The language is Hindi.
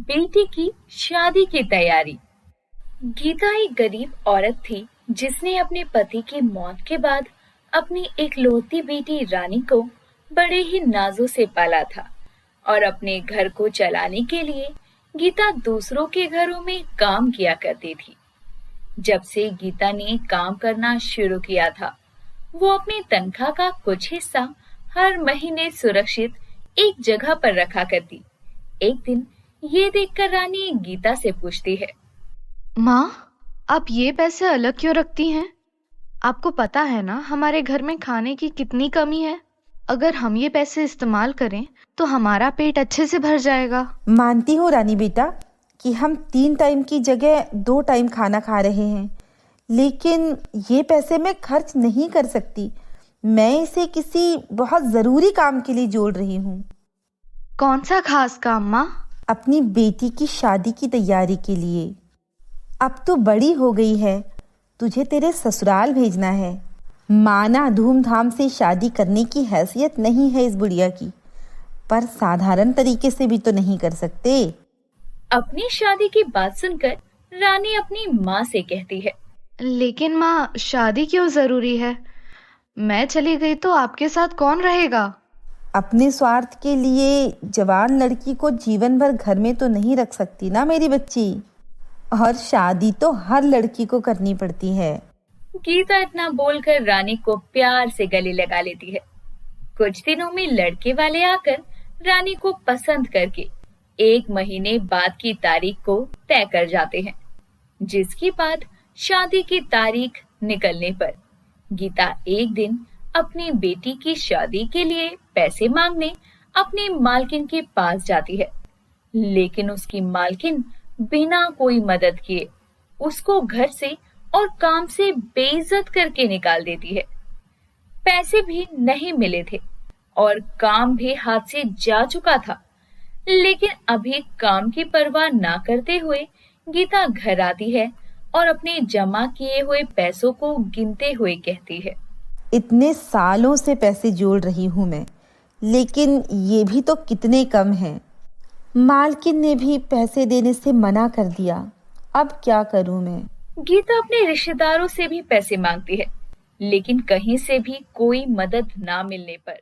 बेटी की शादी की तैयारी। गीता एक गरीब औरत थी जिसने अपने पति की मौत के बाद अपनी इकलौती बेटी रानी को बड़े ही नाजों से पाला था और अपने घर को चलाने के लिए गीता दूसरों के घरों में काम किया करती थी। जब से गीता ने काम करना शुरू किया था, वो अपनी तनख्वाह का कुछ हिस्सा हर महीने सुरक्षित एक जगह पर रखा करती। एक दिन ये देखकर रानी गीता से पूछती है। माँ, आप ये पैसे अलग क्यों रखती हैं? आपको पता है ना हमारे घर में खाने की कितनी कमी है। अगर हम ये पैसे इस्तेमाल करें तो हमारा पेट अच्छे से भर जाएगा। मानती हूँ रानी बेटा कि हम 3 टाइम की जगह 2 टाइम खाना खा रहे हैं, लेकिन ये पैसे मैं खर्च नहीं कर सकती। मैं इसे किसी बहुत ज़रूरी काम के लिए जोड़ रही हूँ। कौन सा खास काम माँ? अपनी बेटी की शादी की तैयारी के लिए। अब तो बड़ी हो गई है, तुझे तेरे ससुराल भेजना है। माना धूमधाम से शादी करने की हैसियत नहीं है इस बुढ़िया की, पर साधारण तरीके से भी तो नहीं कर सकते। अपनी शादी की बात सुनकर रानी अपनी माँ से कहती है। लेकिन माँ, शादी क्यों जरूरी है? मैं चली गई तो आपके साथ कौन रहेगा? अपने स्वार्थ के लिए जवान लड़की को जीवन भर घर में तो नहीं रख सकती ना मेरी बच्ची, और शादी तो हर लड़की को करनी पड़ती है। गीता इतना बोलकर रानी को प्यार से गले लगा लेती है। कुछ दिनों में लड़के वाले आकर रानी को पसंद करके 1 महीने बाद की तारीख को तय कर जाते हैं, जिसके बाद शादी की तारीख निकलने पर गीता एक दिन अपनी बेटी की शादी के लिए पैसे मांगने अपनी मालकिन के पास जाती है, लेकिन उसकी मालकिन बिना कोई मदद किए उसको घर से और काम से बेइज्जत करके निकाल देती है। पैसे भी नहीं मिले थे और काम भी हाथ से जा चुका था, लेकिन अभी काम की परवाह ना करते हुए गीता घर आती है और अपने जमा किए हुए पैसों को गिनते हुए कहती है। इतने सालों से पैसे जोड़ रही हूँ मैं, लेकिन ये भी तो कितने कम हैं। मालकिन ने भी पैसे देने से मना कर दिया, अब क्या करूँ मैं। गीता अपने रिश्तेदारों से भी पैसे मांगती है, लेकिन कहीं से भी कोई मदद ना मिलने पर